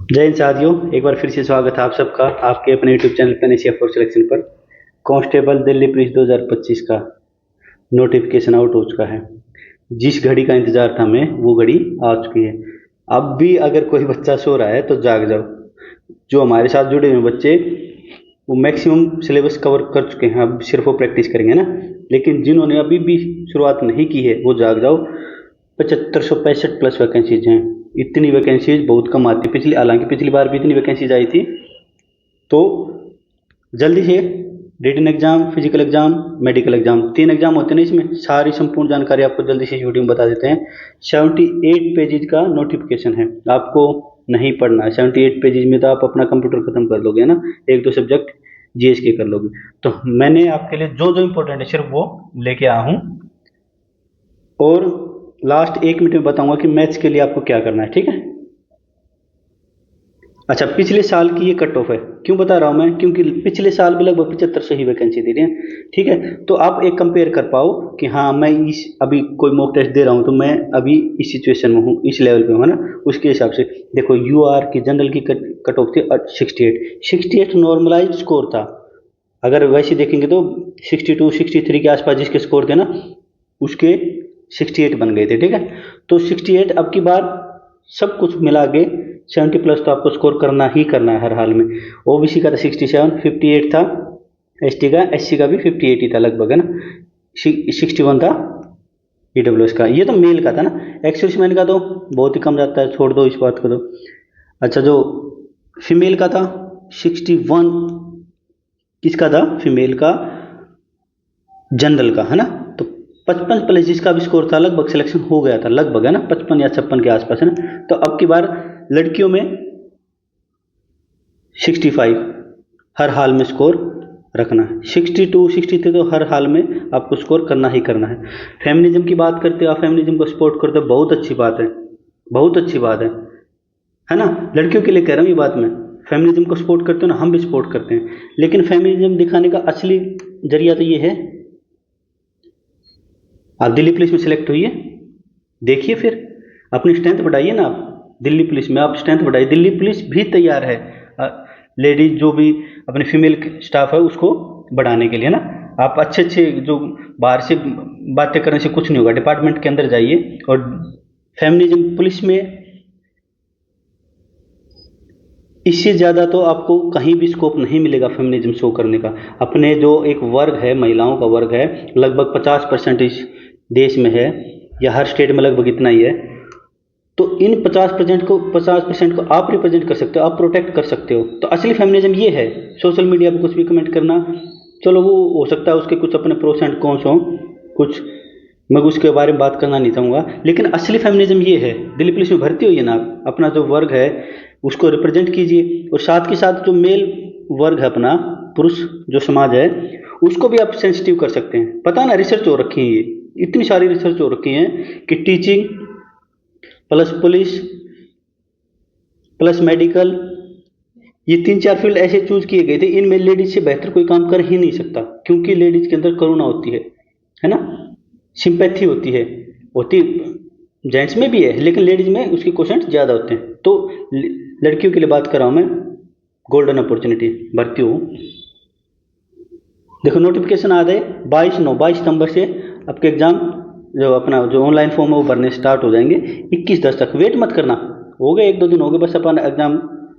जय हिंद साथियों, एक बार फिर से स्वागत है आप सबका आपके अपने YouTube channel Panacea for selection पर। कांस्टेबल दिल्ली पुलिस 2025 का नोटिफिकेशन आउट हो चुका है। जिस घड़ी का इंतजार था हमें वो घड़ी आ चुकी है। अब भी अगर कोई बच्चा सो रहा है तो जाग जाओ। जो हमारे साथ जुड़े हुए बच्चे वो मैक्सिमम सिलेबस कवर कर चुके हैं, अब सिर्फ वो प्रैक्टिस करेंगे ना। लेकिन जिन्होंने अभी भी शुरुआत नहीं की है वो जाग जाओ। 7565 प्लस वैकेंसीज हैं। इतनी वैकेंसीज बहुत कम आती, पिछली हालांकि पिछली बार भी इतनी वैकेंसीज आई थी। तो जल्दी से written exam, physical exam, medical exam, 3 exam होते हैं ना इसमें। सारी संपूर्ण जानकारी आपको जल्दी से इस वीडियो में बता देते हैं। 78 पेजेज का नोटिफिकेशन है, आपको नहीं पढ़ना है। 78 पेजेज में तो आप अपना कंप्यूटर खत्म कर लोगे ना, एक दो सब्जेक्ट जीएस के कर लोगे। तो मैंने आपके लिए जो जो इंपॉर्टेंट है सिर्फ वो लेके आया हूँ, और लास्ट 1 मिनट में बताऊंगा कि मैथ्स के लिए आपको क्या करना है, ठीक है। अच्छा, पिछले साल की ये कट ऑफ है, क्यों बता रहा हूं मैं, क्योंकि पिछले साल भी लगभग 7500 ही वैकेंसी दे रही है, ठीक है। तो आप एक कंपेयर कर पाओ कि हाँ मैं इस अभी कोई मॉक टेस्ट दे रहा हूं तो मैं अभी इस सिचुएशन में हूँ, इस लेवल पे हूँ, है ना। उसके हिसाब से देखो, यूआर की जनरल की कट ऑफ थी 68 नॉर्मलाइज स्कोर था। अगर वैसे देखेंगे तो 62 63 के आसपास जिसके स्कोर थे ना, उसके 68 बन गए थे, ठीक है। तो 68 अब की बार सब कुछ मिला के 70 प्लस तो आपको स्कोर करना ही करना है हर हाल में। ओबीसी का था 67, 58 था। एससी का भी 58 ही था लगभग, है ना। 61 था ईडब्ल्यूएस का, ये तो मेल का था ना। एक्सर्विसमैन का तो बहुत ही कम जाता है, छोड़ दो इस बात को तो। अच्छा, जो फीमेल का था 61, किसका था, फीमेल का, जनरल का, है ना। तो 55 प्लस जिसका भी स्कोर था लगभग सिलेक्शन हो गया था, लगभग, है ना, 55 या 56 के आसपास, है ना। तो अब की बार लड़कियों में 65 हर हाल में स्कोर रखना है। 62 63 तो हर हाल में आपको स्कोर करना ही करना है। फेमिनिज्म की बात करते हो आप, फेमिनिज्म को सपोर्ट करते हो, बहुत अच्छी बात है, बहुत अच्छी बात है ना। लड़कियों के लिए कह रहा हूँ ये बात मैं। फेमिनिज्म को सपोर्ट करते हो ना, हम भी सपोर्ट करते हैं। लेकिन फेमिनिज्म दिखाने का असली जरिया तो ये है, आप दिल्ली पुलिस में सिलेक्ट हुई है, देखिए फिर अपनी स्ट्रेंथ बढ़ाइए ना। आप दिल्ली पुलिस में आप स्ट्रेंथ बढ़ाइए। दिल्ली पुलिस भी तैयार है लेडीज जो भी अपने फीमेल स्टाफ है उसको बढ़ाने के लिए ना। आप अच्छे अच्छे जो बाहर से बातें करने से कुछ नहीं होगा, डिपार्टमेंट के अंदर जाइए। और फेमिनिज्म पुलिस में इससे ज़्यादा तो आपको कहीं भी स्कोप नहीं मिलेगा फेमिनिज्म शो करने का। अपने जो एक वर्ग है, महिलाओं का वर्ग है, लगभग 50% इस देश में है, या हर स्टेट में लगभग इतना ही है। तो इन 50% को आप रिप्रेजेंट कर सकते हो, आप प्रोटेक्ट कर सकते हो। तो असली फेमिनिज्म ये है। सोशल मीडिया पे कुछ भी कमेंट करना, चलो वो हो सकता है उसके कुछ अपने प्रोस एंड कॉन्स हों, कुछ मैं उसके बारे में बात करना नहीं चाहूँगा। लेकिन असली फेमिनिज्म ये है, दिल्ली पुलिस में भर्ती होइए ना आप, अपना जो वर्ग है उसको रिप्रेजेंट कीजिए। और साथ के साथ जो मेल वर्ग है अपना, पुरुष जो समाज है, उसको भी आप सेंसिटिव कर सकते हैं। पता ना, रिसर्च हो रखी है, ये इतनी सारी रिसर्च हो रखी है कि teaching plus police plus medical, ये 3 4 फील्ड ऐसे चूज किए गए थे, इनमें लेडीज से बेहतर कोई काम कर ही नहीं सकता। क्योंकि लेडीज के अंदर करुणा होती है ना, सिंपैथी होती जेंट्स में भी है, लेकिन लेडीज में उसके क्वेश्चन ज़्यादा होते हैं। तो लड़कियों के लिए बात कर रहा हूँ मैं, गोल्डन अपॉर्चुनिटी, भर्ती हो। देखो नोटिफिकेशन आ गए 22 सितंबर से आपके एग्ज़ाम, जो अपना जो ऑनलाइन फॉर्म है वो भरने स्टार्ट हो जाएंगे। 21/10 तक वेट मत करना, हो गए 1 2 दिन हो गए, बस अपना एग्ज़ाम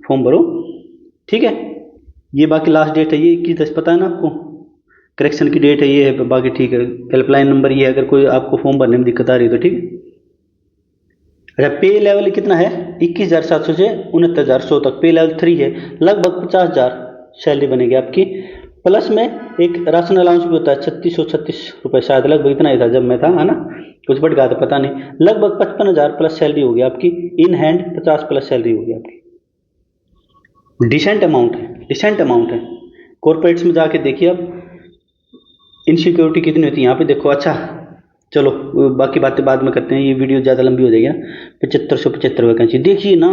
फॉर्म भरो, ठीक है। ये बाकी लास्ट डेट है ये 21/10, पता है ना आपको। करेक्शन की डेट है ये है, बाकी ठीक है। हेल्पलाइन नंबर ये है अगर कोई आपको फॉर्म भरने में दिक्कत आ रही है तो, ठीक है। अच्छा, पे लेवल कितना है, 21,700 से 69,100 तक पे लेवल 3 है। लगभग 50,000 सैलरी बनेगी आपकी। प्लस में एक राशन अलाउंस भी होता है, 3636 रुपये शायद, लगभग इतना ही था जब मैं था, है ना। कुछ बढ़ गया था पता नहीं, लगभग 55,000 प्लस सैलरी होगी आपकी। इन हैंड 50 प्लस सैलरी होगी आपकी। डिसेंट अमाउंट है, डिसेंट अमाउंट है। कॉर्पोरेट्स में जाके देखिए आप इनसिक्योरिटी कितनी होती है यहाँ पे, देखो। अच्छा चलो बाकी बातें बाद में करते हैं, ये वीडियो ज़्यादा लंबी हो जाएगी ना। 7575 वैकेंसी देखिए ना,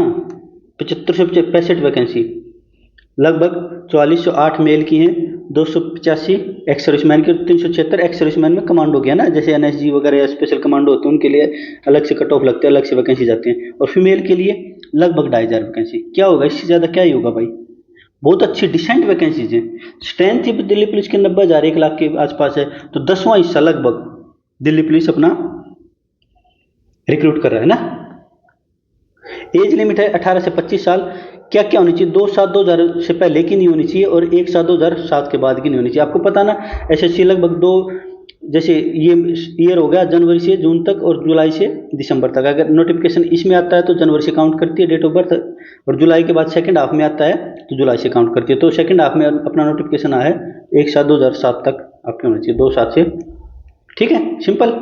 7565 वैकेंसी, लगभग 4408 मेल की हैं, 285 एक्स सर्विसमैन की, 376 एक्स सर्विसमैन में कमांडो की, है ना। जैसे एनएसजी वगैरह या स्पेशल कमांडो होते हैं उनके लिए अलग से कट ऑफ लगते हैं, अलग से वैकेंसी जाती हैं। और फीमेल के लिए लगभग 2,500 वैकेंसी। क्या होगा इससे ज़्यादा, क्या ही होगा भाई, बहुत अच्छी डिसेंट वैकेंसीज हैं। स्ट्रेंथ ही दिल्ली पुलिस के 90,000 1 लाख के आसपास है, तो 10वां हिस्सा लगभग दिल्ली पुलिस अपना रिक्रूट कर रहा है ना। एज लिमिट है 18 से 25 साल। क्या क्या होनी चाहिए, 2/7 2000 से पहले की नहीं होनी चाहिए और 1/7 2007 के बाद की नहीं होनी चाहिए। आपको पता ना एसएससी लगभग दो, जैसे ये ईयर हो गया जनवरी से जून तक और जुलाई से दिसंबर तक, अगर नोटिफिकेशन इसमें आता है तो जनवरी से काउंट करती है डेट ऑफ बर्थ, और जुलाई के बाद सेकंड हाफ में आता है तो जुलाई से काउंट करती है। तो सेकंड हाफ में अपना नोटिफिकेशन आया है 1/7/2007 तक आपके होना चाहिए, 2/7 से। ठीक है, सिंपल।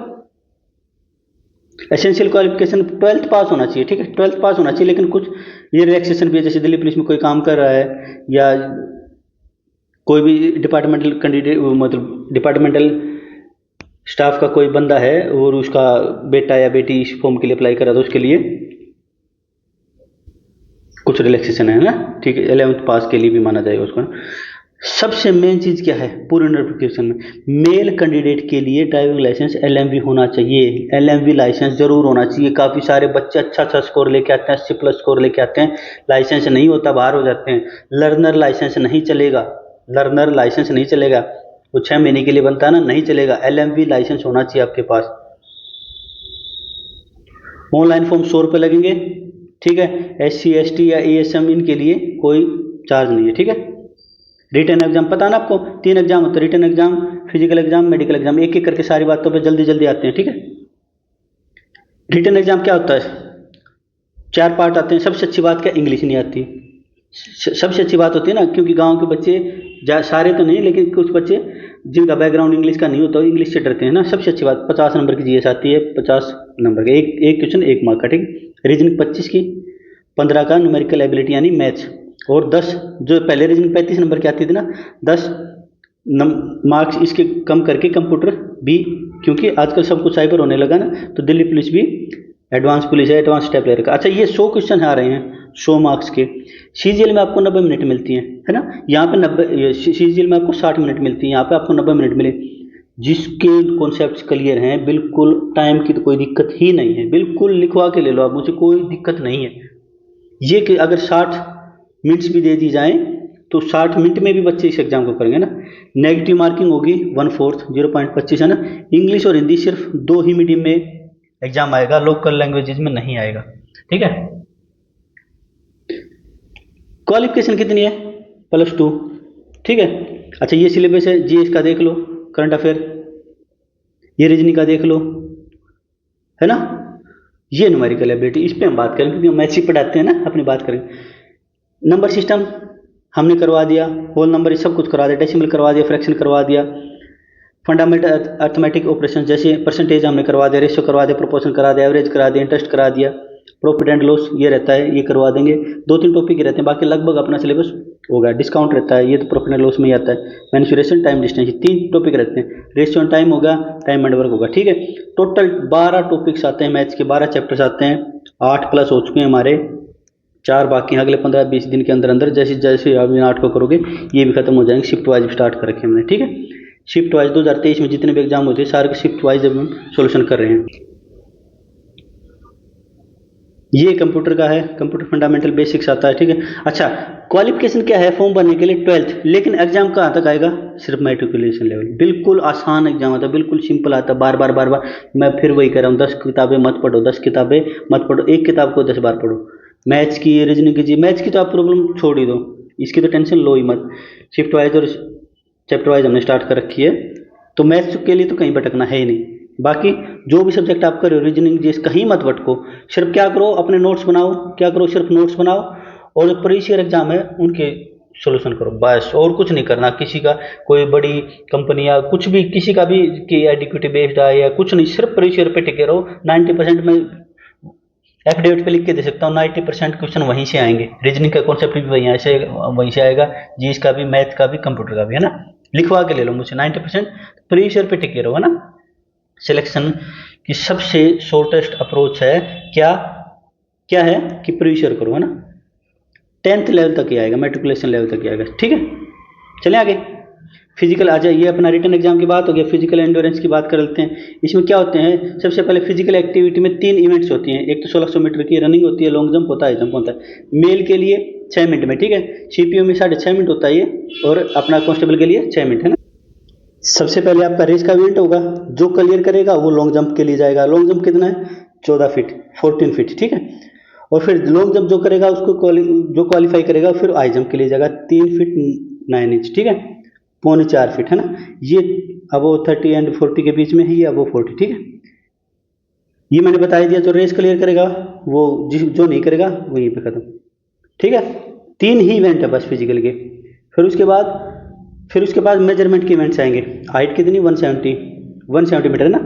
एसेंशियल क्वालिफिकेशन 12th पास होना चाहिए, ठीक है, 12th पास होना चाहिए। लेकिन कुछ ये रिलैक्सेशन भी है, जैसे दिल्ली पुलिस में कोई काम कर रहा है या कोई भी डिपार्टमेंटल कैंडिडेट, मतलब डिपार्टमेंटल स्टाफ का कोई बंदा है और उसका बेटा या बेटी इस फॉर्म के लिए अप्लाई करा, तो उसके लिए कुछ रिलैक्सेशन है ना, ठीक है, 11th पास के लिए भी माना जाएगा उसको। सबसे मेन चीज क्या है पूरे नोटिफिकेशन में, मेल कैंडिडेट के लिए ड्राइविंग लाइसेंस एलएमवी होना चाहिए, एलएमवी लाइसेंस जरूर होना चाहिए। काफी सारे बच्चे अच्छा अच्छा स्कोर लेके आते हैं, 80+ स्कोर लेके आते हैं, लाइसेंस नहीं होता, बाहर हो जाते हैं। लर्नर लाइसेंस नहीं चलेगा, लर्नर लाइसेंस नहीं चलेगा, वो 6 महीने के लिए बनता है ना, नहीं चलेगा। एलएमवी लाइसेंस होना चाहिए आपके पास। ऑनलाइन फॉर्म 100 रुपये लगेंगे, ठीक है। SC ST या ASM इनके लिए कोई चार्ज नहीं है, ठीक है। रिटर्न एग्जाम पता ना आपको, 3 एग्जाम होते हैं, return exam, physical exam, medical exam, एक एक करके सारी बातों पे जल्दी जल्दी आते हैं, ठीक है। रिटर्न एग्जाम क्या होता है, 4 पार्ट आते हैं। सबसे अच्छी बात क्या, इंग्लिश नहीं आती, सबसे अच्छी बात होती है ना, क्योंकि गांव के बच्चे सारे तो नहीं, लेकिन कुछ बच्चे जिनका बैकग्राउंड इंग्लिश का नहीं होता, इंग्लिश से डरते हैं ना। सबसे अच्छी बात 50 नंबर की जीएस आती है, 50 नंबर का एक एक क्वेश्चन 1 मार्क का, ठीक। रीजनिंग 25 की, 15 का न्यूमेरिकल एबिलिटी यानी मैथ्स, और 10 जो पहले रीजनिंग 35 नंबर की आती थी ना, 10 मार्क्स इसके कम करके कंप्यूटर भी, क्योंकि आजकल सब कुछ साइबर होने लगा ना, तो दिल्ली पुलिस भी एडवांस पुलिस है, एडवांस स्टेप ले रखा। अच्छा, ये 100 क्वेश्चन आ रहे हैं 100 मार्क्स के। सीजीएल में आपको 90 मिनट मिलती है ना, यहाँ पे 90, सीजीएल में आपको 60 मिनट मिलती है, यहाँ पे आपको 90 मिनट मिले। जिसके कॉन्सेप्ट्स क्लियर हैं, बिल्कुल टाइम की तो कोई दिक्कत ही नहीं है, बिल्कुल लिखवा के ले लो आप मुझे, कोई दिक्कत नहीं है। ये कि अगर 60 मिनट्स भी दे दी जाए तो 60 मिनट में भी बच्चे इस एग्जाम को करेंगे ना। नेगेटिव मार्किंग होगी 1/4 0.25 है ना। इंग्लिश और हिंदी सिर्फ 2 ही मीडियम में एग्जाम आएगा, लोकल लैंग्वेजेस में नहीं आएगा, ठीक है। क्वालिफिकेशन कितनी है, +2, ठीक है। अच्छा, ये सिलेबस है, जीएस का देख लो, करंट अफेयर, ये रीजनिंग का देख लो, है ना। ये न्यूमेरिकल एबिलिटी, इस पे हम बात करेंगे क्योंकि हम मैथ्स ही पढ़ाते हैं ना, अपनी बात करेंगे। नंबर सिस्टम हमने करवा दिया, होल नंबर ये सब कुछ करवा दिया, डेसिमल करवा दिया, फ्रैक्शन करवा दिया, फंडामेंटल अर्थमेटिक ऑपरेशन जैसे परसेंटेज हमने करवा दिया, रेशियो करवा दिया, प्रोपोर्शन करा दिया, एवरेज करा दिया, इंटरेस्ट करा दिया, प्रॉफिट एंड लॉस ये रहता है, ये करवा देंगे। 2-3 टॉपिक ही रहते हैं, बाकी लगभग अपना सिलेबस होगा। डिस्काउंट रहता है, ये तो प्रॉफिट एंड लॉस में ही आता है। मैन्युफैक्चरिंग, टाइम डिस्टेंस, 3 टॉपिक रहते हैं। रेशियो एंड टाइम होगा, टाइम एंड वर्क होगा, ठीक है। टोटल 12 टॉपिक्स आते हैं मैथ्स के, 12 चैप्टर्स आते हैं, 8+ हो चुके हैं हमारे, 4 बाकी हैं। अगले 15-20 दिन के अंदर अंदर जैसे जैसे आप इन 8 को करोगे ये भी खत्म हो जाएंगे। शिफ्ट वाइज स्टार्ट कर रखे हमने, ठीक है। शिफ्ट वाइज 2023 में जितने भी एग्जाम होते हैं सारे के शिफ्ट वाइज अब हम सोल्यूशन कर रहे हैं। ये कंप्यूटर का है, कंप्यूटर फंडामेंटल बेसिक्स आता है, ठीक है। अच्छा, क्वालिफिकेशन क्या है फॉर्म भरने के लिए, 12th, लेकिन एग्जाम कहाँ तक आएगा, सिर्फ मैट्रिकुलेशन लेवल। बिल्कुल आसान एग्जाम आता है, बिल्कुल सिंपल आता है। बार बार बार बार मैं फिर वही कह रहा हूँ, 10 किताबें मत पढ़ो, 10 किताबें मत पढ़ो, एक किताब को 10 बार पढ़ो। मैथ्स की, रीजनिंग की, मैथ्स की तो आप प्रॉब्लम छोड़ ही दो, इसकी तो टेंशन लो ही मत। शिफ्ट वाइज और चैप्टर वाइज हमने स्टार्ट कर रखी है, तो मैथ्स के लिए तो कहीं भटकना है ही नहीं। बाकी जो भी सब्जेक्ट आप कर रहे हो, रीजनिंग जिस कहीं मत भटको, सिर्फ क्या करो, अपने नोट्स बनाओ, क्या करो, सिर्फ नोट्स बनाओ, और जो प्रीवियस ईयर एग्जाम है उनके सॉल्यूशन करो, बस, और कुछ नहीं करना। किसी का कोई बड़ी कंपनी या कुछ भी, किसी का भी कि एडिक्यूटिव बेस्ड आए या कुछ नहीं, सिर्फ प्रीवियस ईयर पे टिके रहो। 90% में एफिडेविट पे लिख के दे सकता हूँ, 90% क्वेश्चन वहीं से आएंगे। रीजनिंग का कॉन्सेप्ट भी वहीं से आएगा, जीएस का भी, मैथ का भी, कंप्यूटर का भी, है ना। लिखवा के ले लो मुझसे, 90% प्रीवियस ईयर पे टिके रहो, है ना। सिलेक्शन की सबसे शॉर्टेस्ट अप्रोच है क्या, क्या है कि प्रीवियस ईयर करो, है ना। 10th लेवल तक ही आएगा, मैट्रिकुलेशन लेवल तक ही आएगा, ठीक है। चलिए आगे। फिजिकल आ जाए, ये अपना रिटन एग्जाम की बात हो गया। फिजिकल एंडोरेंस की बात कर लेते हैं। इसमें क्या होते हैं, सबसे पहले फिजिकल एक्टिविटी में 3 इवेंट्स होती हैं। एक तो 1600 मीटर की रनिंग होती है, लॉन्ग जंप होता है, जंप होता है। मेल के लिए 6 मिनट में, ठीक है। सीपीयू में 6.5 मिनट होता है ये, और अपना कांस्टेबल के लिए 6 मिनट, है ना। सबसे पहले आपका रेस का इवेंट होगा, जो क्लियर करेगा वो लॉन्ग जंप के लिए जाएगा। लॉन्ग जंप कितना है, 14 फीट, 14 फीट, ठीक है। और फिर लॉन्ग जंप जो करेगा उसको जो क्वालिफाई करेगा फिर हाई जंप के लिए जाएगा, 3 फीट 9 इंच, ठीक है, 3.25 फीट, है ना। ये अब वो 30 एंड 40 के बीच में है, ये अब वो 40, ठीक है। ये मैंने बता दिया, जो रेस क्लियर करेगा वो, जो नहीं करेगा वो यहीं पे खत्म, ठीक है। 3 ही इवेंट है बस फिजिकल के। फिर उसके बाद मेजरमेंट के इवेंट्स आएंगे। हाइट कितनी, 170 मीटर, है ना।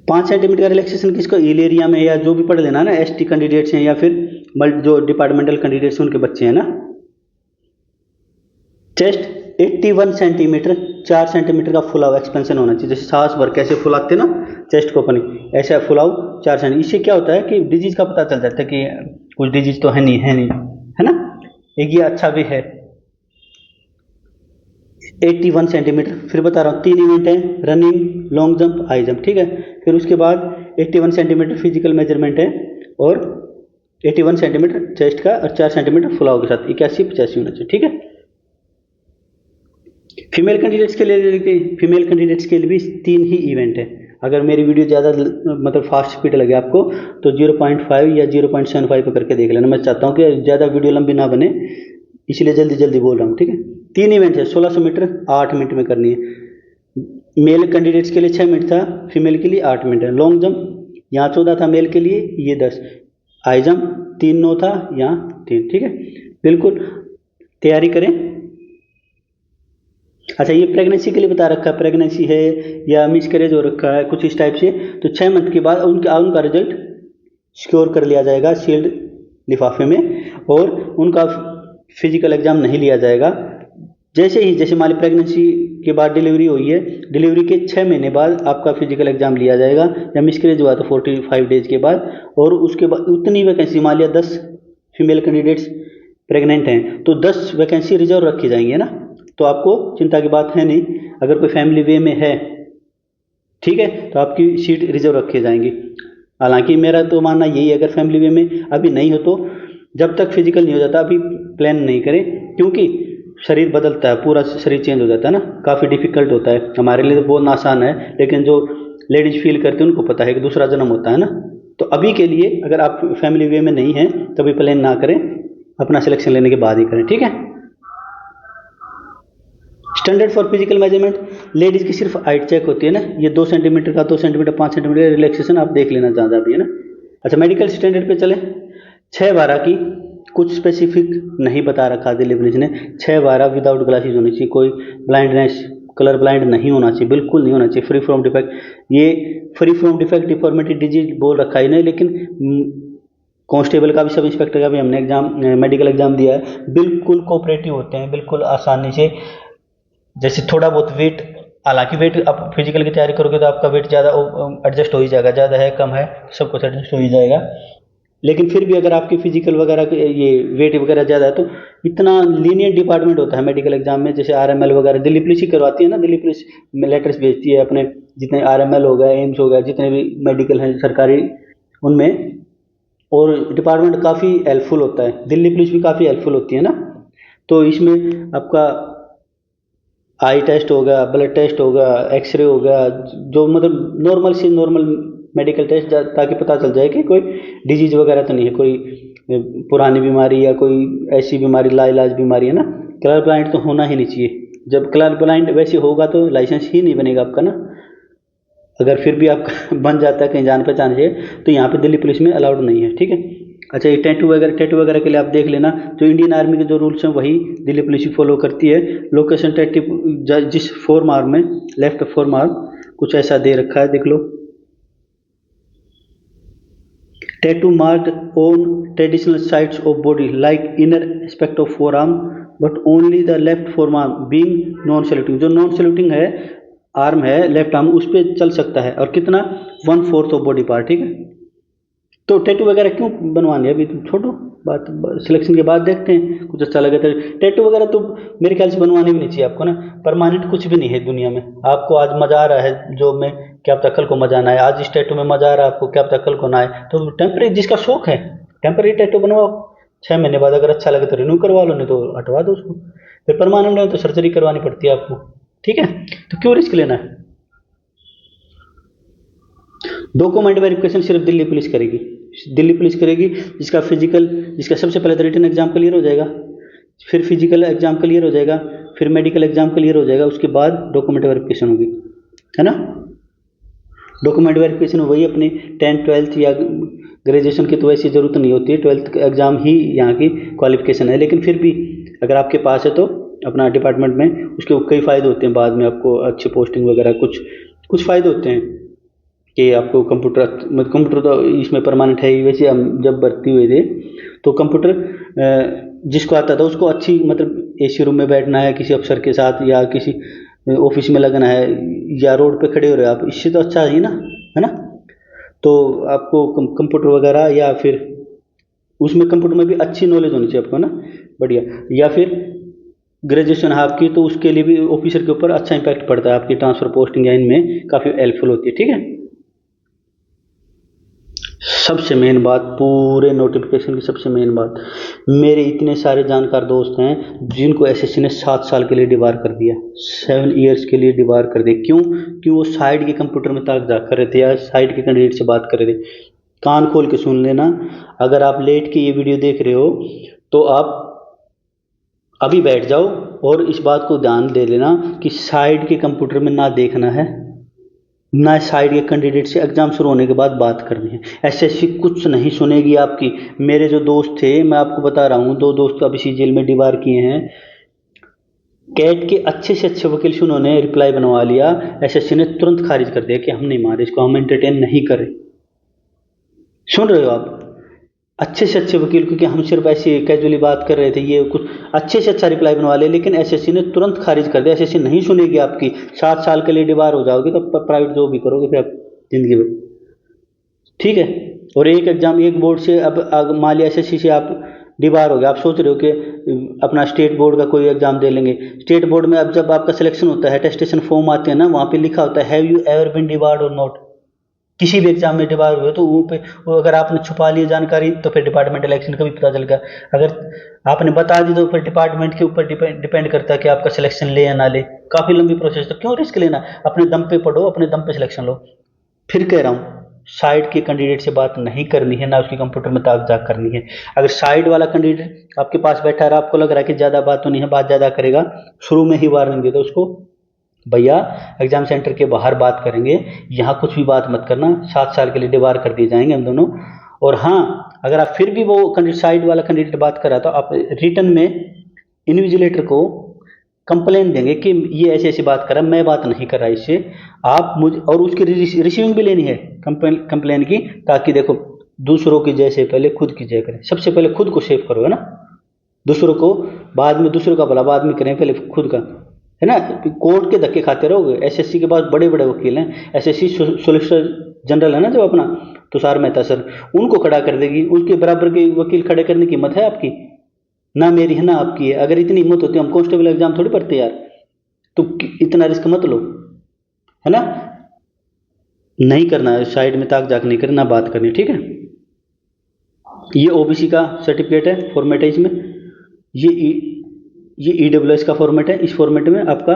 5 सेंटीमीटर का रिलैक्सेशन किसको, हिल एरिया में, या जो भी पढ़ लेना ना, एसटी कैंडिडेट्स हैं या फिर जो डिपार्टमेंटल कैंडिडेट्स हैं उनके बच्चे हैं ना। चेस्ट 81 सेंटीमीटर, 4 सेंटीमीटर का फुलाव एक्सपेंशन होना चाहिए। जैसे सांस भर कैसे फुलाते ना चेस्ट को अपनी, ऐसा फुलाव 4 सेंटीमीटर। इससे क्या होता है कि डिजीज का पता चल जाता है कि कुछ डिजीज तो है नहीं, है ना। एक ये अच्छा भी है। 81 सेंटीमीटर। फिर बता रहा हूँ 3 इवेंट हैं, running, long jump, high jump, ठीक है। फिर उसके बाद 81 सेंटीमीटर फिजिकल मेजरमेंट है, और 81 सेंटीमीटर चेस्ट का, और 4 सेंटीमीटर फुलाव के साथ 81-85 होना चाहिए, ठीक है। फीमेल कैंडिडेट्स के लिए, भी 3 ही इवेंट है। अगर मेरी वीडियो ज़्यादा मतलब फास्ट स्पीड लगे आपको तो 0.5 या 0.75 पे करके देख लेना। मैं चाहता हूँ कि ज़्यादा वीडियो लंबी ना बने, इसलिए जल्दी जल्दी बोल रहा हूँ, ठीक है। 3 इवेंट है, 1600 मीटर 8 मिनट में करनी है। मेल कैंडिडेट्स के लिए 6 मिनट था, फीमेल के लिए 8 मिनट है। लॉन्ग जंप यहाँ 14 था मेल के लिए, ये 10। हाई जंप 3-9 था, यहाँ 3, ठीक है। बिल्कुल तैयारी करें। अच्छा, ये प्रेगनेंसी के लिए बता रखा है, प्रेगनेंसी है या मिसकैरेज हो रखा है कुछ इस टाइप से, तो 6 मंथ के बाद उनका रिजल्ट सिक्योर कर लिया जाएगा सील्ड लिफाफे में, और उनका फिजिकल एग्जाम नहीं लिया जाएगा। जैसे मान ली प्रेगनेंसी के बाद डिलीवरी हुई है, डिलीवरी के 6 महीने बाद आपका फिजिकल एग्जाम लिया जाएगा, या मिसकैरेज हुआ तो 45 डेज के बाद। और उसके बाद उतनी वैकेंसी, मान लिया 10 फीमेल कैंडिडेट्स प्रेग्नेंट हैं तो 10 वैकेंसी रिजर्व रखी जाएंगी, है ना। तो आपको चिंता की बात है नहीं। अगर कोई फैमिली वे में है, ठीक है, तो आपकी सीट रिजर्व रखी जाएंगी। हालांकि मेरा तो मानना यही है, अगर फैमिली वे में अभी नहीं हो तो जब तक फिजिकल नहीं हो जाता अभी प्लान नहीं करें, क्योंकि शरीर बदलता है, पूरा शरीर चेंज हो जाता है ना, काफ़ी डिफिकल्ट होता है। हमारे लिए तो बहुत आसान है, लेकिन जो लेडीज फील करती हैं उनको पता है कि दूसरा जन्म होता है ना। तो अभी के लिए अगर आप फैमिली वे में नहीं हैं तभी प्लान ना करें, अपना सिलेक्शन लेने के बाद ही करें, ठीक है। Standard for physical measurement, ladies की सिर्फ हाइट चेक होती है ना, ये 2 सेंटीमीटर का, 2 सेंटीमीटर, 5 सेंटीमीटर रिलैक्सेशन आप देख लेना जहाँ भी, है ना। अच्छा, मेडिकल स्टैंडर्ड पे चले। 6/12 की कुछ स्पेसिफिक नहीं बता रखा दिल्ली पुलिस ने। 6/12 विदाउट ग्लासेस होनी चाहिए, कोई ब्लाइंडनेस, कलर ब्लाइंड नहीं होना चाहिए, बिल्कुल नहीं होना चाहिए। फ्री फ्रॉम डिफेक्ट, ये free from defect deformity disease बोल रखा है नहीं, लेकिन कांस्टेबल का भी, सब इंस्पेक्टर का भी हमने एग्जाम, मेडिकल एग्जाम दिया है, बिल्कुल कोऑपरेटिव होते हैं, बिल्कुल आसानी से। जैसे थोड़ा बहुत वेट, हालांकि वेट आप फिजिकल की तैयारी करोगे तो आपका वेट ज़्यादा एडजस्ट हो ही जाएगा, ज़्यादा है कम है सब कुछ एडजस्ट हो ही जाएगा। लेकिन फिर भी अगर आपकी फिजिकल वगैरह ये वेट वगैरह ज़्यादा है तो इतना लीनियंट डिपार्टमेंट होता है मेडिकल एग्जाम में। जैसे आरएमएल वगैरह दिल्ली पुलिस ही करवाती है ना, दिल्ली पुलिस में लेटर्स भेजती है अपने, जितने आरएमएल हो गया, एम्स हो गया, जितने भी मेडिकल हैं सरकारी उनमें, और डिपार्टमेंट काफ़ी हेल्पफुल होता है। दिल्ली पुलिस भी काफ़ी हेल्पफुल होती है ना। तो इसमें आपका आई टेस्ट होगा, ब्लड टेस्ट होगा, एक्सरे होगा, जो मतलब नॉर्मल से नॉर्मल मेडिकल टेस्ट, ताकि पता चल जाए कि कोई डिजीज वगैरह तो नहीं है, कोई पुरानी बीमारी या कोई ऐसी बीमारी, लाइलाज बीमारी, है ना। कलर ब्लाइंड तो होना ही नहीं चाहिए। जब कलर ब्लाइंड वैसे होगा तो लाइसेंस ही नहीं बनेगा आपका ना। अगर फिर भी आपका बन जाता है कहीं जान पहचान से, तो यहाँ पे दिल्ली पुलिस में अलाउड नहीं है, ठीक है। अच्छा, ये टैटू वगैरह के लिए आप देख लेना, जो इंडियन आर्मी के जो रूल्स हैं वही दिल्ली पुलिस फॉलो करती है। लोकेशन टैटू जिस फोर आर्म में, लेफ्ट फोर आर्म कुछ ऐसा दे रखा है, देख लो। Tattoo marked on traditional sides of body like inner aspect of forearm, but only the left forearm being non saluting. जो नॉन सैल्यूटिंग है आर्म है लेफ्ट आर्म, उस पर चल सकता है, और कितना, 1/4 ऑफ बॉडी पार्ट, ठीक है। तो टैटू वगैरह क्यों बनवानी है, अभी तुम छोड़ो बात, सिलेक्शन के बाद देखते हैं, कुछ अच्छा लगे तो। टैटू वगैरह तो मेरे ख्याल से बनवाने भी नहीं चाहिए आपको ना, परमानेंट कुछ भी नहीं है दुनिया में। आपको आज मजा आ रहा है जॉब में, क्या पता कल को मजा ना आए, आज इस टैटू में मजा आ रहा है आपको, क्या पता कल को ना आए। तो टेम्परेरी जिसका शौक है टेम्परेरी टैटू बनवाओ, 6 महीने बाद अगर अच्छा लगे तो रिन्यू करवा लो, नहीं तो हटवा दो उसको। फिर परमानेंट है तो सर्जरी करवानी पड़ती है आपको, ठीक है, तो क्यों रिस्क लेना है। डॉक्यूमेंट वेरिफिकेशन सिर्फ दिल्ली पुलिस करेगी, दिल्ली पुलिस करेगी। जिसका फिजिकल, जिसका सबसे पहले तो रिटन एग्जाम क्लियर हो जाएगा, फिर फिजिकल एग्जाम क्लियर हो जाएगा, फिर मेडिकल एग्जाम क्लियर हो जाएगा, उसके बाद डॉक्यूमेंट वेरिफिकेशन होगी, है ना। डॉक्यूमेंट वेरिफिकेशन वही अपनी 10th 12th या ग्रेजुएशन की तो वैसी ज़रूरत नहीं होती है, 12th का एग्ज़ाम ही यहाँ की क्वालिफिकेशन है। लेकिन फिर भी अगर आपके पास है तो अपना डिपार्टमेंट में उसके कई फ़ायदे होते हैं, बाद में आपको अच्छी पोस्टिंग वगैरह कुछ कुछ फ़ायदे होते हैं कि आपको कंप्यूटर, मतलब कंप्यूटर तो इसमें परमानेंट है ही। वैसे हम जब भर्ती हुए थे तो कंप्यूटर जिसको आता था उसको अच्छी, मतलब एसी रूम में बैठना है किसी अफसर के साथ, या किसी ऑफिस में लगना है, या रोड पे खड़े हो रहे हो आप, इससे तो अच्छा है ना, है ना। तो आपको कंप्यूटर वगैरह, या फिर उसमें कंप्यूटर में भी अच्छी नॉलेज होनी चाहिए आपको ना, बढ़िया। या फिर ग्रेजुएशन है आपकी तो उसके लिए भी ऑफिसर के ऊपर अच्छा इंपैक्ट पड़ता है, आपकी ट्रांसफर पोस्टिंग या इनमें काफ़ी हेल्पफुल होती है, ठीक है। सबसे मेन बात, पूरे नोटिफिकेशन की सबसे मेन बात, मेरे इतने सारे जानकार दोस्त हैं जिनको एसएससी ने 7 साल के लिए डिबार कर दिया, 7 years के लिए डिबार कर दिया। क्यों? क्यों? वो साइड के कंप्यूटर में ताक झाँक कर रहे थे या साइड के कैंडिडेट से बात कर रहे थे। कान खोल के सुन लेना, अगर आप लेट के ये वीडियो देख रहे हो तो आप अभी बैठ जाओ और इस बात को ध्यान दे लेना कि साइड के कंप्यूटर में ना देखना है, ना साइड के कैंडिडेट से एग्जाम शुरू होने के बाद बात करनी है। एसएससी कुछ नहीं सुनेगी आपकी। मेरे जो दोस्त थे, मैं आपको बता रहा हूँ, 2 दोस्त अभी सीजीएल में डिबार किए हैं, कैट के अच्छे से अच्छे वकील से उन्होंने रिप्लाई बनवा लिया, एसएससी ने तुरंत खारिज कर दिया कि हम नहीं मारे इसको, हम एंटरटेन नहीं करें। सुन रहे हो आप? अच्छे से अच्छे वकील, क्योंकि हम सिर्फ ऐसे कैजुअली बात कर रहे थे, ये कुछ अच्छे से अच्छा रिप्लाई बनवा ले, लेकिन एसएससी ने तुरंत खारिज कर दिया। एसएससी नहीं सुनेगी आपकी। 7 साल के लिए डिबार हो जाओगे तो प्राइवेट जॉब भी करोगे फिर आप जिंदगी में, ठीक है। और एक एग्जाम, एक बोर्ड से, अब मान लिया एसएससी से आप डिबार हो गया, आप सोच रहे हो कि अपना स्टेट बोर्ड का कोई एग्जाम दे लेंगे। स्टेट बोर्ड में अब जब आपका सिलेक्शन होता है, अटेस्टेशन फॉर्म आते हैं ना, वहाँ पे लिखा होता है have you ever been debarred और नॉट। किसी भी एग्जाम में डिबार हुए तो वो पे, वो अगर आपने छुपा ली जानकारी तो फिर डिपार्टमेंट इलेक्शन का भी पता चलेगा। अगर आपने बता दी तो फिर डिपार्टमेंट के ऊपर डिपेंड करता है कि आपका सिलेक्शन ले या ना ले। काफ़ी लंबी प्रोसेस, तो क्यों रिस्क लेना, अपने दम पे पढ़ो, अपने दम पे सिलेक्शन लो। फिर कह रहा हूँ, साइड के कैंडिडेट से बात नहीं करनी है, ना उसके कंप्यूटर में ताक झाक करनी है। अगर साइड वाला कैंडिडेट आपके पास बैठा है, आपको लग रहा है कि ज़्यादा बात तो नहीं है, बात ज़्यादा करेगा, शुरू में ही वार्निंग दे दो उसको, भैया एग्जाम सेंटर के बाहर बात करेंगे, यहाँ कुछ भी बात मत करना, 7 साल के लिए डिबार कर दिए जाएंगे हम दोनों। और हाँ, अगर आप फिर भी वो साइड वाला कैंडिडेट बात कर रहा तो आप रिटर्न में इन्विजिलेटर को कंप्लेन देंगे कि ये ऐसी ऐसी बात कर रहा है, मैं बात नहीं कर रहा इससे, आप मुझे, और उसकी रिसीविंग भी लेनी है कंप्लेन की, ताकि देखो दूसरों की जय से पहले खुद की जय करें। सबसे पहले खुद को सेव करो, है ना, दूसरों को बाद में, दूसरों का भला बाद में करें, पहले खुद का, है ना। कोर्ट के धक्के खाते रहोगे। एसएससी के पास बड़े बड़े वकील हैं, एसएससी सोलिसिटर जनरल है ना जो अपना तुषार मेहता सर, उनको खड़ा कर देगी, उसके बराबर के वकील खड़े करने की हिम्मत है आपकी? ना मेरी है ना आपकी है। अगर इतनी हिम्मत होती है, हम कांस्टेबल एग्जाम थोड़ी पढ़ते यार। तो इतना रिस्क मत लो, है ना। नहीं करना है, साइड में ताक झाक नहीं करना, बात करनी, ठीक है। ये ओबीसी का सर्टिफिकेट है, फॉर्मेट है इसमें, ये ये ईडब्ल्यूएस का फॉर्मेट है, इस फॉर्मेट में आपका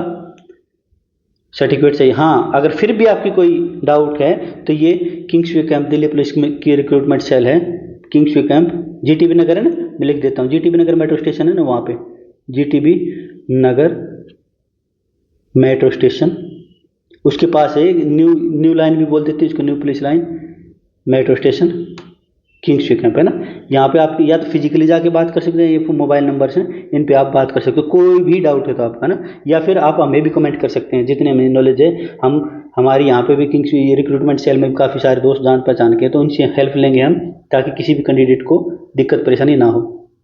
सर्टिफिकेट चाहिए। हाँ, अगर फिर भी आपकी कोई डाउट है तो ये किंग्सवे कैंप, दिल्ली पुलिस की रिक्रूटमेंट सेल है, किंग्सवे कैंप, जीटीबी नगर है ना, मैं लिख देता हूँ, जीटीबी नगर मेट्रो स्टेशन है ना, वहाँ पे जीटीबी नगर मेट्रो स्टेशन, उसके पास है न्यू न्यू लाइन भी बोल देते हैं इसको, new police line, metro station, Kingsway camp, है ना। यहाँ पे आप या तो फिजिकली जाके बात कर सकते हैं, ये मोबाइल नंबर से इन पे आप बात कर सकते हो, कोई भी डाउट है तो आपका ना, या फिर आप हमें भी कमेंट कर सकते हैं, जितने हमें नॉलेज है हम, हमारी यहाँ पे भी किंग्सवे रिक्रूटमेंट सेल में काफ़ी सारे दोस्त जान पहचान के, तो उनसे हेल्प लेंगे हम, ताकि किसी भी कैंडिडेट को दिक्कत परेशानी ना हो।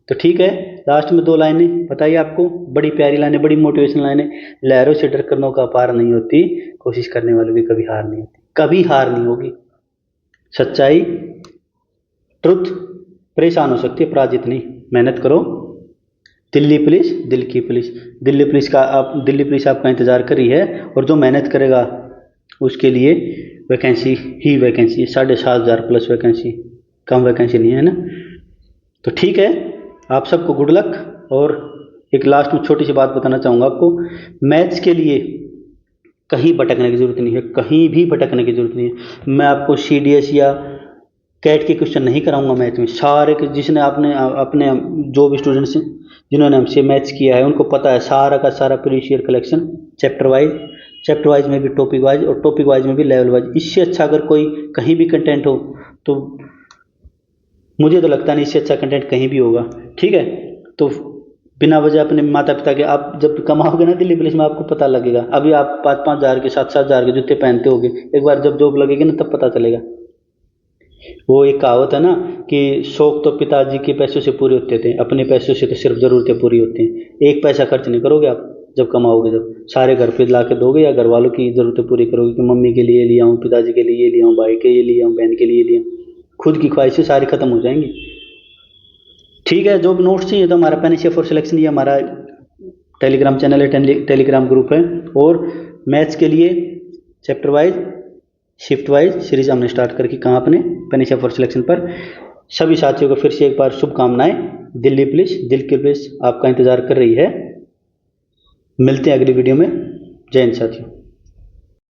तो ठीक है, लास्ट में 2 लाइनें बताइए आपको, बड़ी प्यारी लाइनें, बड़ी मोटिवेशनल लाइनें। लहरों से डर कर नौका पार नहीं होती, कोशिश करने वालों की कभी हार नहीं होती, कभी हार नहीं होगी। सच्चाई ट्रुथ परेशान हो सकती है, पराजित नहीं। मेहनत करो। दिल्ली पुलिस दिल की पुलिस, दिल्ली पुलिस आपका इंतज़ार कर रही है, और जो मेहनत करेगा उसके लिए वैकेंसी ही वैकेंसी, 7,500 प्लस वैकेंसी, कम वैकेंसी नहीं है ना। तो ठीक है, आप सबको गुड लक। और एक लास्ट में छोटी सी बात बताना चाहूँगा आपको, मैथ्स के लिए कहीं भटकने की ज़रूरत नहीं है, कहीं भी भटकने की ज़रूरत नहीं है। मैं आपको CDS या कैट के क्वेश्चन नहीं कराऊंगा मैथ में, सारे के जिसने आपने अपने जो भी स्टूडेंट्स जिन्होंने हमसे मैथ्स किया है उनको पता है, सारा का सारा previous year collection chapter wise में भी, टॉपिक वाइज, और टॉपिक वाइज में भी लेवल वाइज। इससे अच्छा अगर कोई कहीं भी कंटेंट हो तो मुझे तो लगता नहीं इससे अच्छा कंटेंट कहीं भी होगा। ठीक है, तो बिना वजह अपने माता पिता के, आप जब कमाओगे ना दिल्ली पुलिस में आपको पता लगेगा। अभी आप 5,000 के 7,000 के जूते पहनते होगे, एक बार जब जॉब लगेगी ना तब पता चलेगा। वो एक कहावत है ना कि शौक तो पिताजी के पैसों से पूरे होते थे, अपने पैसों से तो सिर्फ ज़रूरतें पूरी होती हैं। एक पैसा खर्च नहीं करोगे आप जब कमाओगे, जब सारे घर पे ला के दोगे या घर वालों की ज़रूरतें पूरी करोगे कि मम्मी के लिए ले आऊँ, पिताजी के लिए ले आऊँ, भाई के लिए ले आऊँ, बहन के लिए ले आऊँ, खुद की ख्वाहिशें सारी ख़त्म हो जाएंगी। ठीक है, जो भी नोट्स चाहिए तो हमारा पेनिशिया फॉर सिलेक्शन, ये हमारा टेलीग्राम चैनल है, टेलीग्राम ग्रुप है। और मैथ्स के लिए chapter wise, shift wise series हमने स्टार्ट करके कहाँ अपने पेनिशिया फॉर सिलेक्शन पर। सभी साथियों को फिर से एक बार शुभकामनाएं। दिल्ली पुलिस, दिल की पुलिस आपका इंतजार कर रही है। मिलते हैं अगली वीडियो में। जय हिंद साथियों।